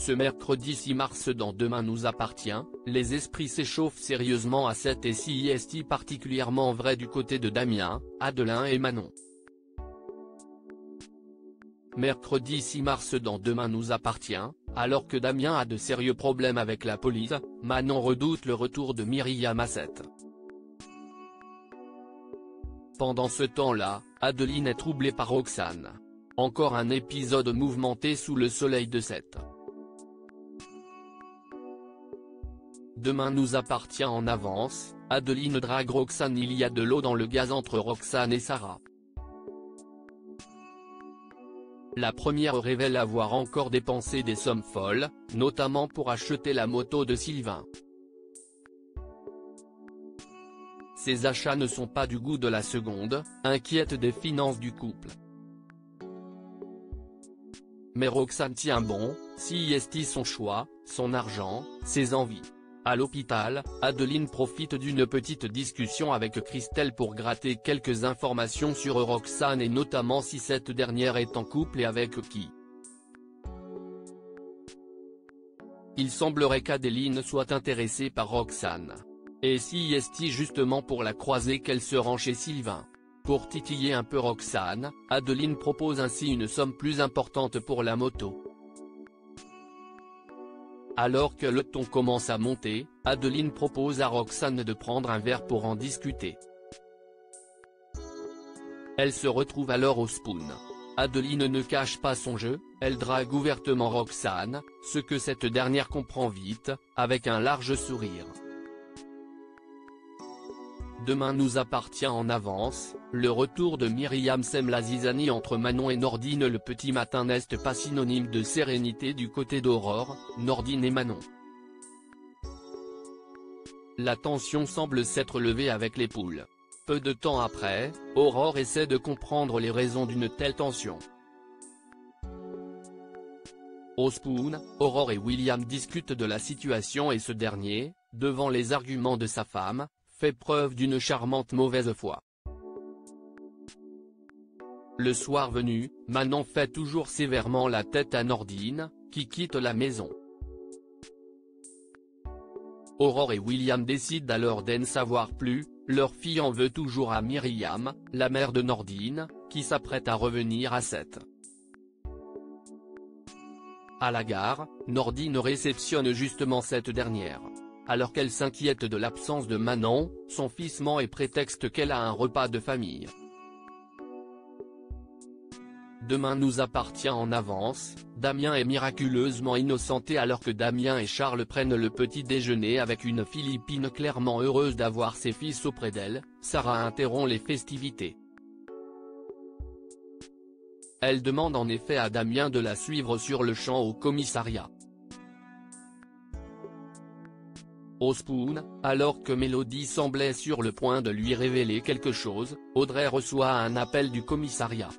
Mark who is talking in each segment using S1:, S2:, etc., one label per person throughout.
S1: Ce mercredi 6 mars dans Demain nous appartient, les esprits s'échauffent sérieusement à 7 et CIST particulièrement vrai du côté de Damien, Adelin et Manon. Mercredi 6 mars dans Demain nous appartient, alors que Damien a de sérieux problèmes avec la police, Manon redoute le retour de Myriam à 7. Pendant ce temps-là, Adeline est troublée par Roxane. Encore un épisode mouvementé sous le soleil de 7. Demain nous appartient en avance, Adeline drague Roxane. Il y a de l'eau dans le gaz entre Roxane et Sarah. La première révèle avoir encore dépensé des sommes folles, notamment pour acheter la moto de Sylvain. Ces achats ne sont pas du goût de la seconde, inquiète des finances du couple. Mais Roxane tient bon, CIST son choix, son argent, ses envies. À l'hôpital, Adeline profite d'une petite discussion avec Christelle pour gratter quelques informations sur Roxane et notamment si cette dernière est en couple et avec qui. Il semblerait qu'Adeline soit intéressée par Roxane. Et CIST justement pour la croiser qu'elle se rend chez Sylvain. Pour titiller un peu Roxane, Adeline propose ainsi une somme plus importante pour la moto. Alors que le ton commence à monter, Adeline propose à Roxane de prendre un verre pour en discuter. Elle se retrouve alors au Spoon. Adeline ne cache pas son jeu, elle drague ouvertement Roxane, ce que cette dernière comprend vite, avec un large sourire. Demain nous appartient en avance, le retour de Myriam sème la zizanie entre Manon et Nordine. Le petit matin n'est pas synonyme de sérénité du côté d'Aurore, Nordine et Manon. La tension semble s'être levée avec les poules. Peu de temps après, Aurore essaie de comprendre les raisons d'une telle tension. Au Spoon, Aurore et William discutent de la situation et ce dernier, devant les arguments de sa femme, fait preuve d'une charmante mauvaise foi. Le soir venu, Manon fait toujours sévèrement la tête à Nordine, qui quitte la maison. Aurore et William décident alors d'en savoir plus, leur fille en veut toujours à Myriam, la mère de Nordine, qui s'apprête à revenir à 7. À la gare, Nordine réceptionne justement cette dernière. Alors qu'elle s'inquiète de l'absence de Manon, son fils ment et prétexte qu'elle a un repas de famille. Demain nous appartient en avance, Damien est miraculeusement innocenté alors que Damien et Charles prennent le petit déjeuner avec une Philippine clairement heureuse d'avoir ses fils auprès d'elle. Sarah interrompt les festivités. Elle demande en effet à Damien de la suivre sur le champ au commissariat. Au Spoon, alors que Mélodie semblait sur le point de lui révéler quelque chose, Audrey reçoit un appel du commissariat.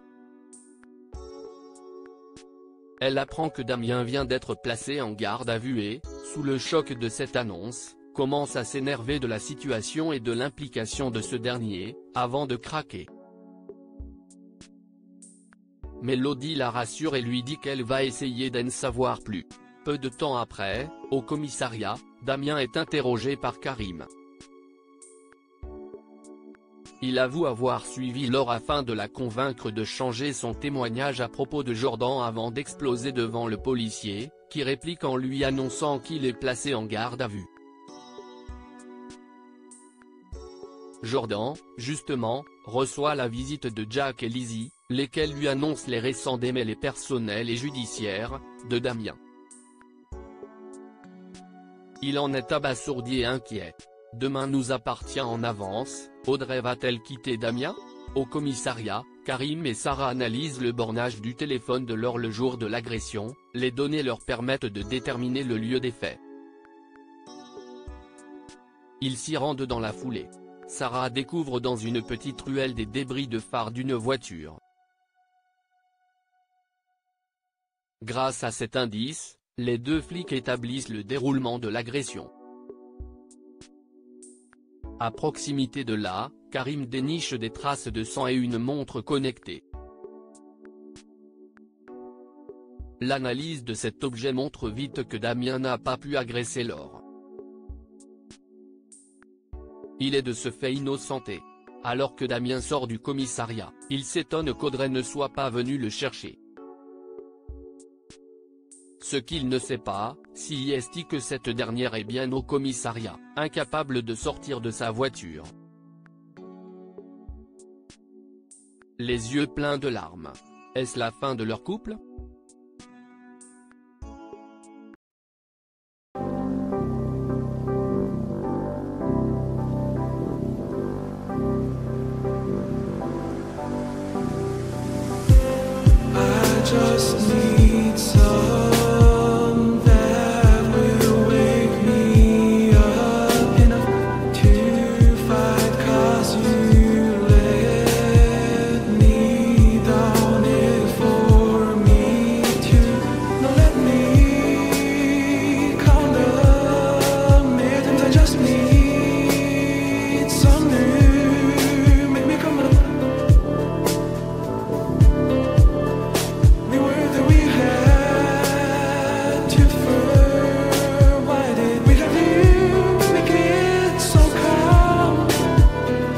S1: Elle apprend que Damien vient d'être placé en garde à vue et, sous le choc de cette annonce, commence à s'énerver de la situation et de l'implication de ce dernier, avant de craquer. Mélodie la rassure et lui dit qu'elle va essayer d'en savoir plus. Peu de temps après, au commissariat, Damien est interrogé par Karim. Il avoue avoir suivi Laure afin de la convaincre de changer son témoignage à propos de Jordan avant d'exploser devant le policier, qui réplique en lui annonçant qu'il est placé en garde à vue. Jordan, justement, reçoit la visite de Jack et Lizzie, lesquels lui annoncent les récents démêlés personnels et judiciaires de Damien. Il en est abasourdi et inquiet. Demain nous appartient en avance, Audrey va-t-elle quitter Damien? Au commissariat, Karim et Sarah analysent le bornage du téléphone de Laure le jour de l'agression, les données leur permettent de déterminer le lieu des faits. Ils s'y rendent dans la foulée. Sarah découvre dans une petite ruelle des débris de phares d'une voiture. Grâce à cet indice, les deux flics établissent le déroulement de l'agression. À proximité de là, Karim déniche des traces de sang et une montre connectée. L'analyse de cet objet montre vite que Damien n'a pas pu agresser Laure. Il est de ce fait innocenté. Alors que Damien sort du commissariat, il s'étonne qu'Audrey ne soit pas venue le chercher. Ce qu'il ne sait pas, c'est que cette dernière est bien au commissariat, incapable de sortir de sa voiture. Les yeux pleins de larmes. Est-ce la fin de leur couple ?
S2: Just